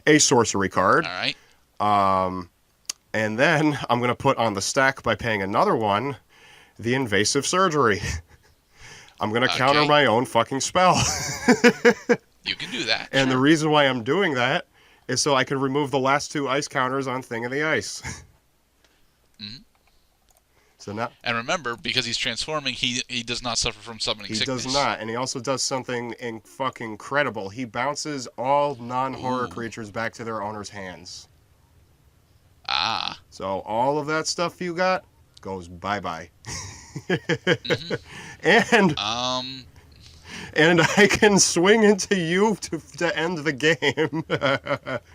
a sorcery card. All right. And then I'm going to put on the stack by paying another one, the invasive surgery. I'm going to counter my own fucking spell. You can do that. And sure. the reason why I'm doing that is so I can remove the last 2 ice counters on Thing of the Ice. Mm-hmm. So now, and remember, because he's transforming, he does not suffer from summoning sickness. He does not, and he also does something fucking incredible. He bounces all non-horror creatures back to their owner's hands. Ah. So all of that stuff you got goes bye-bye. Mm-hmm. And I can swing into you to end the game.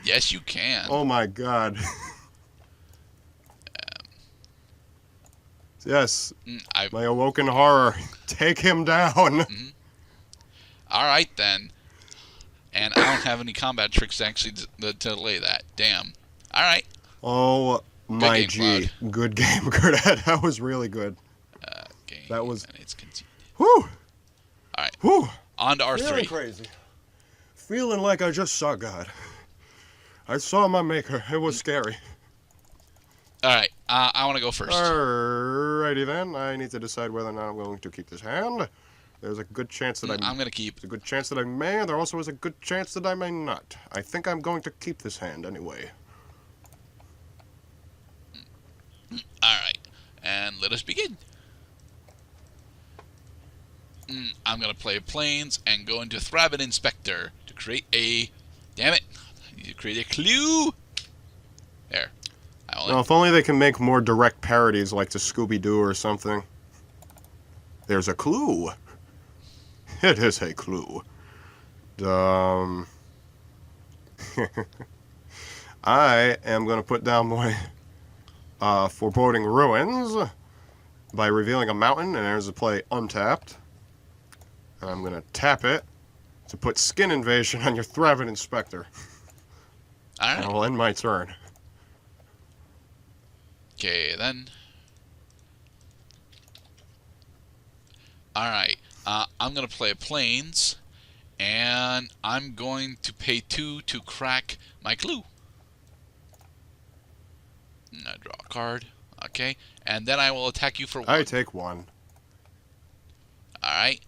Yes, you can. Oh my god. Yes. My awoken horror. Take him down. Mm-hmm. All right, then. And I don't have any combat tricks actually to delay that. Damn. All right. Oh my Good game, G. Good game, Gurdette. That was really good. Game. That was... And it's continued. Whew. All right. Whew. On to R3. Feeling crazy. Feeling like I just saw God. I saw my maker. It was scary. All right. I want to go first. Alrighty then. I need to decide whether or not I'm going to keep this hand. There's a good chance that I'm going to keep. There's a good chance that I may, and there also is a good chance that I may not. I think I'm going to keep this hand anyway. All right. And let us begin. I'm going to play Plains and go into Thraben Inspector to create a... Damn it. I need to create a clue. There. Well, if only they can make more direct parodies like to Scooby-Doo or something. There's a clue. It is a clue. I am going to put down my Foreboding Ruins by revealing a mountain, and there's a play untapped. And I'm going to tap it to put Skin Invasion on your Thraben Inspector. All right. And I will end my turn. Okay, then. Alright, I'm going to play Plains, and I'm going to pay 2 to crack my clue. And I draw a card. Okay, and then I will attack you for 1. I take 1. Alright,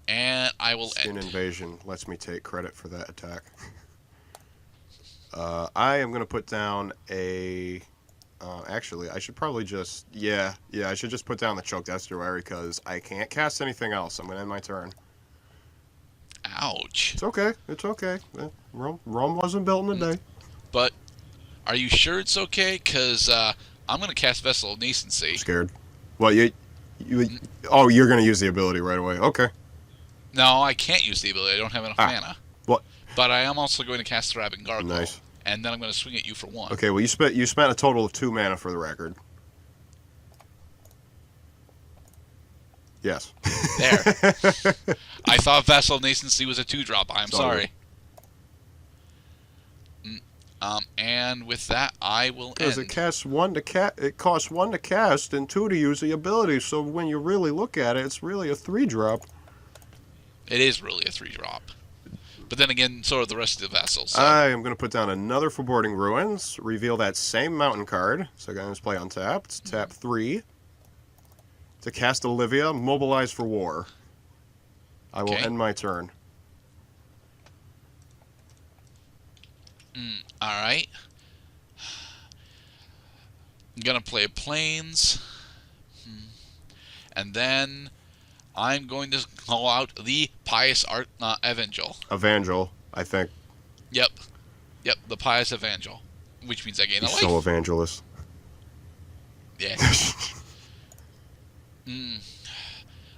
and I will Skin end. Invasion lets me take credit for that attack. I am going to put down a... actually, I should probably just... Yeah, I should just put down the Choked Estuary, because I can't cast anything else. I'm going to end my turn. Ouch. It's okay. It's okay. Rome wasn't built in a day. But, are you sure it's okay? Because, I'm going to cast Vessel of Nascency. I'm scared. Well, oh, you're going to use the ability right away. Okay. No, I can't use the ability. I don't have enough mana. What? But I am also going to cast Thraben Gargoyle. Nice. And then I'm going to swing at you for 1. Okay, well, you spent a total of 2 mana for the record. Yes. There. I thought Vessel of Nascency was a 2-drop. I'm sorry. And with that, I will end. Because it costs 1 to cast and 2 to use the ability. So when you really look at it, it's really a 3-drop. It is really a 3-drop. But then again, so are the rest of the vessels. So. I am going to put down another Foreboding Ruins, reveal that same mountain card. So I'm going to play untapped, tap 3. To cast Olivia, mobilize for war. I will end my turn. Alright. I'm going to play Plains. And then I'm going to call out the Pious Evangel. Evangel, I think. Yep, the Pious Evangel. Which means I gain a life. So evangelist. Yeah.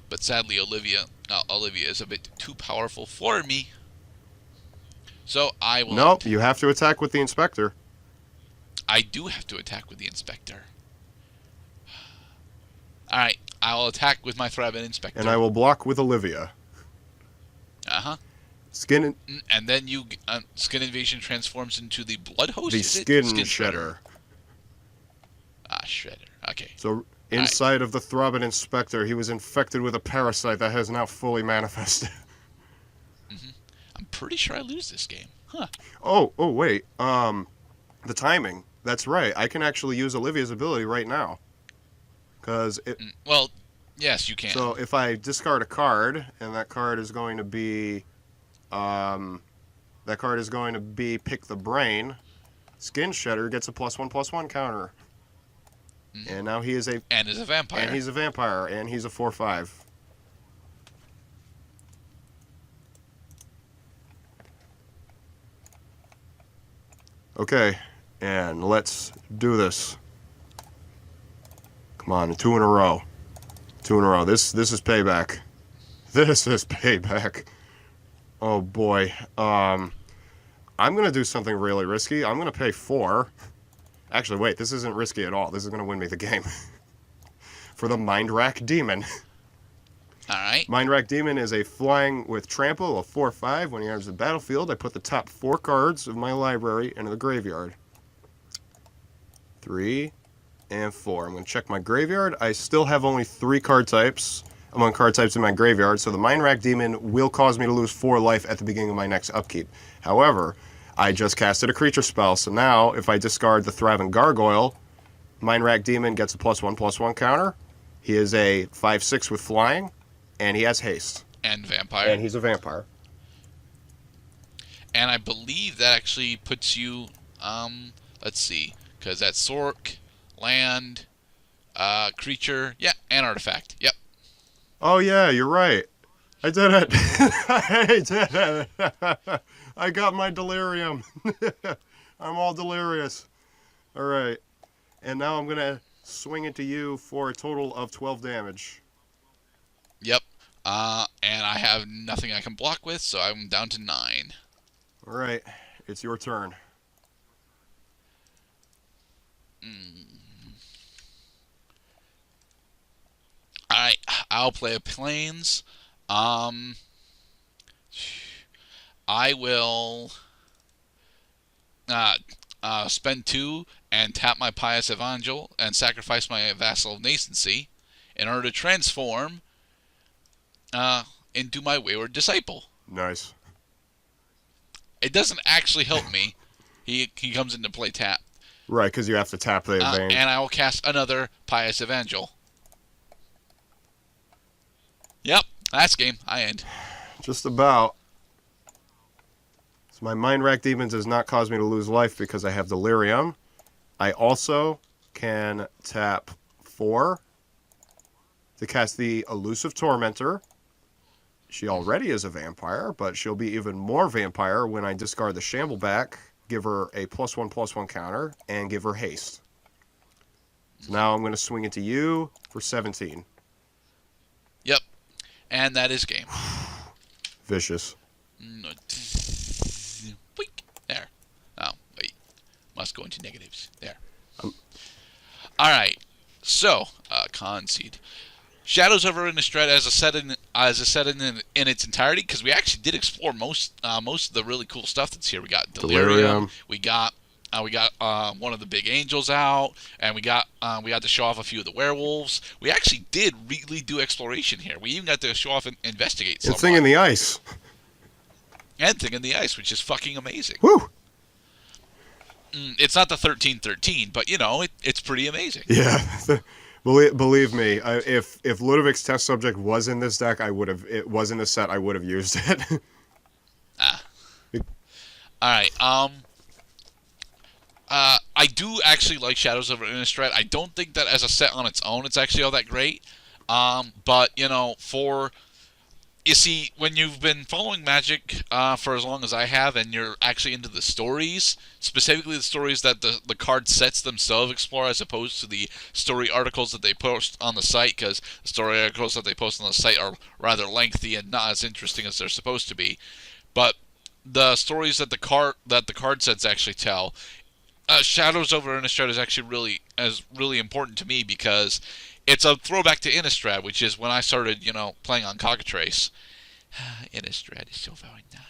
But sadly, Olivia is a bit too powerful for me. So I will... Nope, you have to attack with the Inspector. I do have to attack with the Inspector. Alright, I will attack with my Thraben Inspector. And I will block with Olivia. Uh-huh. And then you... Skin Invasion transforms into the Blood Host? The Skin Shredder. Ah, Shredder. Okay. So... Inside of the Thraben Inspector, he was infected with a parasite that has now fully manifested. I'm pretty sure I lose this game. Oh, wait. The timing. That's right. I can actually use Olivia's ability right now. Because it. Well, yes, you can. So if I discard a card, and that card is going to be, Pick the Brain. Skin Shedder gets a +1/+1 counter. And now he is and is a vampire. And he's a vampire, and he's a 4/5. Okay, and let's do this. Come on, 2 in a row. 2 in a row. This is payback. This is payback. Oh boy. I'm gonna do something really risky. I'm gonna pay 4. Actually, wait. This isn't risky at all. This is gonna win me the game. For the Mind Rack Demon. All right. Mind Rack Demon is a flying with trample, a 4/5. When he enters the battlefield, I put the top 4 cards of my library into the graveyard. 3 and 4. I'm going to check my graveyard. I still have only 3 card types among card types in my graveyard, so the Mind Rack Demon will cause me to lose 4 life at the beginning of my next upkeep. However, I just casted a creature spell, so now if I discard the Thriving Gargoyle, Mind Rack Demon gets a +1/+1 counter. He is a 5/6 with flying. And he has haste. And vampire. And he's a vampire. And I believe that actually puts you, let's see, because that's Sork, land, creature, yeah, and artifact. Yep. Oh yeah, you're right. I did it. I did it. I got my delirium. I'm all delirious. All right. And now I'm going to swing it to you for a total of 12 damage. Yep. And I have nothing I can block with, so I'm down to 9. All right. It's your turn. Alright, I'll play a plains. I will spend 2 and tap my Pious Evangel and sacrifice my Vassal of Nascency in order to transform into my Wayward Disciple. Nice. It doesn't actually help me. He comes into play tap. Right, because you have to tap the evangel. And I will cast another Pious Evangel. Yep, that's game. I end. Just about. So my Mind Rack Demon does not cause me to lose life because I have Delirium. I also can tap 4 to cast the Elusive Tormentor. She already is a vampire, but she'll be even more vampire when I discard the Shambleback, give her a +1/+1 counter, and give her haste. So now I'm going to swing it to you for 17. Yep, and that is game. Vicious. There. Oh, wait. Must go into negatives. There. Alright, so, concede. Shadows over Innistrad as a set in its entirety, because we actually did explore most of the really cool stuff that's here. We got Delirium. We got one of the big angels out, and we got to show off a few of the werewolves. We actually did really do exploration here. We even got to show off and investigate. And Thing in the Ice. And Thing in the Ice, which is fucking amazing. Woo! It's not the 13/13, but it's pretty amazing. Yeah. Believe me, if Ludovic's test subject was in this deck, it was in the set, I would have used it. Alright, I do actually like Shadows over Innistrad. I don't think that as a set on its own, it's actually all that great. But, you see, when you've been following Magic for as long as I have, and you're actually into the stories, specifically the stories that the card sets themselves explore, as opposed to the story articles that they post on the site, because the story articles that they post on the site are rather lengthy and not as interesting as they're supposed to be. But the stories that the card sets actually tell, Shadows over Innistrad is actually really important to me, because it's a throwback to Innistrad, which is when I started, playing on Cockatrace. Innistrad is so very nice.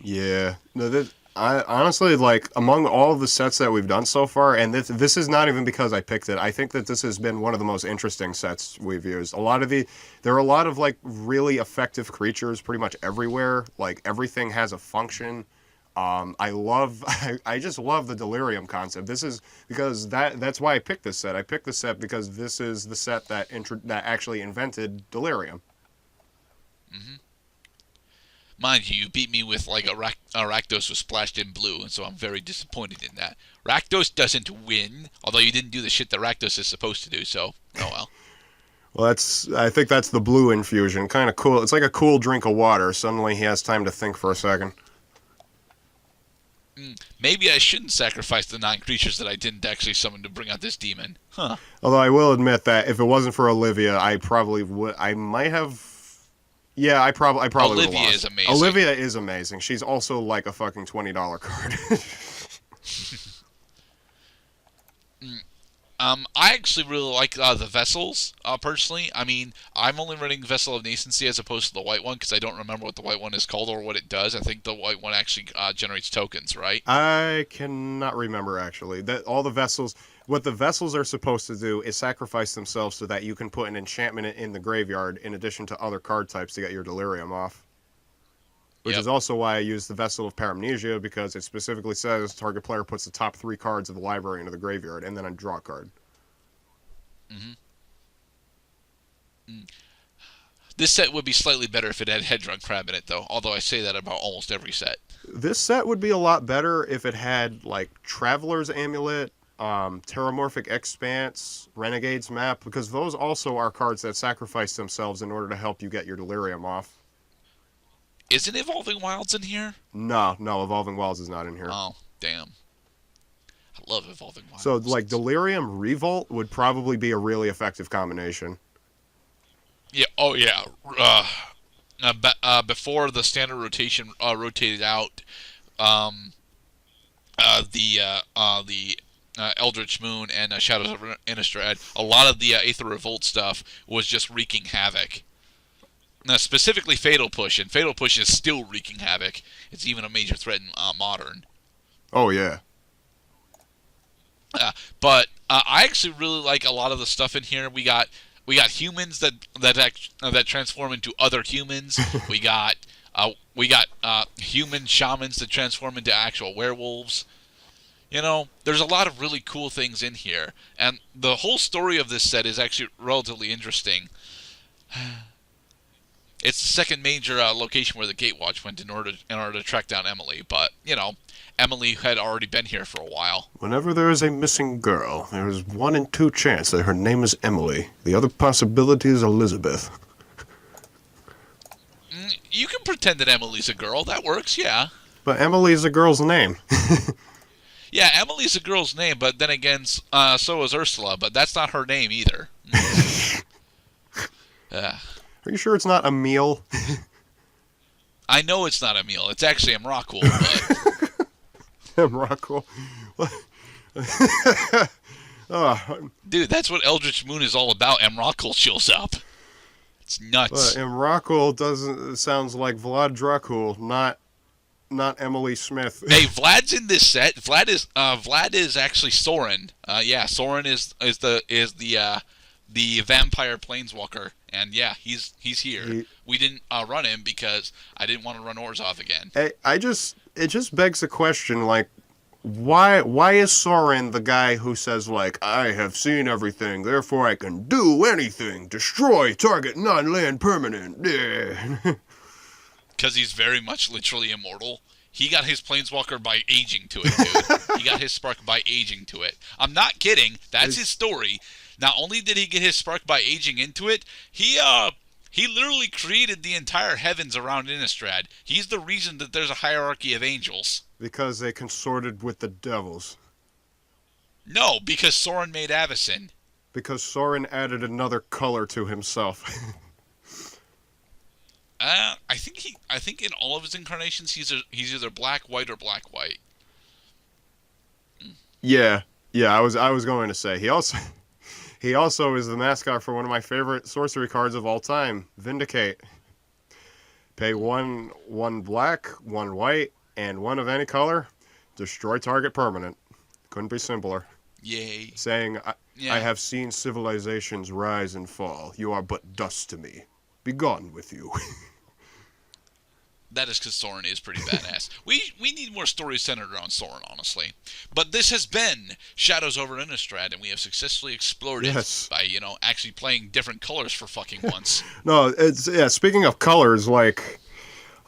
Yeah. No, I honestly, among all of the sets that we've done so far, and this is not even because I picked it, I think that this has been one of the most interesting sets we've used. There are a lot of, really effective creatures pretty much everywhere. Everything has a function. I just love the Delirium concept. This is because that's why I picked this set. I picked this set because this is the set that actually invented Delirium. Hmm. Mind you, you beat me with like a Rakdos was splashed in blue, and so I'm very disappointed in that. Rakdos doesn't win, although you didn't do the shit that Rakdos is supposed to do, so oh well. Well, I think that's the blue infusion. Kind of cool. It's like a cool drink of water. Suddenly he has time to think for a second. Maybe I shouldn't sacrifice the 9 creatures that I didn't actually summon to bring out this demon. Huh. Although I will admit that if it wasn't for Olivia, I probably would. I might have. Yeah, I probably would have Olivia lost. is amazing. Olivia is amazing. She's also like a fucking $20 card. I actually really like the vessels, personally. I mean, I'm only running Vessel of Nascency as opposed to the white one because I don't remember what the white one is called or what it does. I think the white one actually generates tokens, right? I cannot remember actually. That all the vessels, what the vessels are supposed to do is sacrifice themselves so that you can put an enchantment in the graveyard in addition to other card types to get your Delirium off. Which is also why I use the Vessel of Paramnesia, because it specifically says target player puts the top 3 cards of the library into the graveyard, and then I draw a card. Mm-hmm. This set would be slightly better if it had Hedron Crab in it, though, although I say that about almost every set. This set would be a lot better if it had, like, Traveler's Amulet, Terramorphic Expanse, Renegade's Map, because those also are cards that sacrifice themselves in order to help you get your Delirium off. Isn't Evolving Wilds in here? No, Evolving Wilds is not in here. Oh, damn. I love Evolving Wilds. So, like, Delirium Revolt would probably be a really effective combination. Yeah, oh yeah. Before the standard rotation rotated out, the Eldritch Moon and Shadows of Innistrad, a lot of the Aether Revolt stuff was just wreaking havoc. Now, specifically Fatal Push, and Fatal Push is still wreaking havoc. It's even a major threat in Modern. Oh, yeah. But I actually really like a lot of the stuff in here. We got humans that transform into other humans. we got human shamans that transform into actual werewolves. You know, there's a lot of really cool things in here, and the whole story of this set is actually relatively interesting. It's the second major location where the Gatewatch went in order to track down Emily, but you know, Emily had already been here for a while. Whenever there is a missing girl, there is 1 in 2 chance that her name is Emily. The other possibility is Elizabeth. You can pretend that Emily's a girl. That works, yeah. But Emily is a girl's name. Yeah, Emily's a girl's name, but then again, so is Ursula, but that's not her name either. Are you sure it's not Emil? I know it's not Emil. It's actually Emrakul, but... Emrakul. Dude, that's what Eldritch Moon is all about. Emrakul shows up. It's nuts. But Emrakul sounds like Vlad Dracul, not Emily Smith. Hey, Vlad's in this set. Vlad is actually Sorin. Yeah, Sorin is the vampire planeswalker, and yeah, he's here. We didn't run him because I didn't want to run Orzhov again. It just begs the question, like, why is Sorin the guy who says, like, I have seen everything, therefore I can do anything, destroy target non-land permanent? Because he's very much literally immortal. He got his planeswalker by aging to it, dude. He got his spark by aging to it. I'm not kidding. That's his story. Not only did he get his spark by aging into it, he literally created the entire heavens around Innistrad. He's the reason that there's a hierarchy of angels. Because they consorted with the devils. No, because Sorin made Avacyn. Because Sorin added another color to himself. I think in all of his incarnations he's either black, white, or black, white. Yeah, I was going to say he also is the mascot for one of my favorite sorcery cards of all time, Vindicate. Pay one black, 1 white, and 1 of any color. Destroy target permanent. Couldn't be simpler. Yay. Saying, I have seen civilizations rise and fall. You are but dust to me. Be gone with you. That is because Soren is pretty badass. We need more stories centered around Soren, honestly. But this has been Shadows over Innistrad, and we have successfully explored Yes. it by, actually playing different colors for fucking once. No, it's yeah. Speaking of colors, like,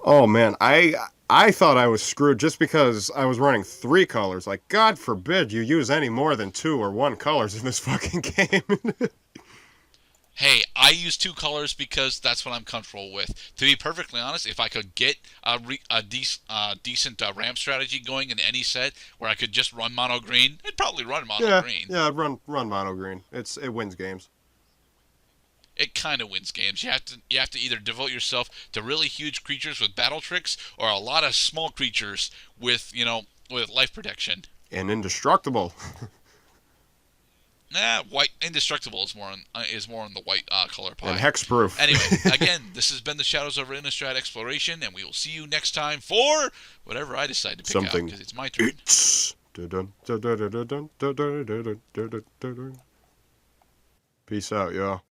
oh man, I thought I was screwed just because I was running 3 colors. Like, God forbid you use any more than 2 or 1 colors in this fucking game. Hey, I use 2 colors because that's what I'm comfortable with. To be perfectly honest, if I could get a decent ramp strategy going in any set where I could just run mono green, I'd probably run mono green. Yeah, run mono green. It wins games. It kind of wins games. You have to either devote yourself to really huge creatures with battle tricks or a lot of small creatures with with life protection. And indestructible. White indestructible is more on the white color pie. And hexproof. Anyway, again, this has been the Shadows over Innistrad exploration, and we will see you next time for whatever I decide to pick out because it's my turn. Peace out, y'all.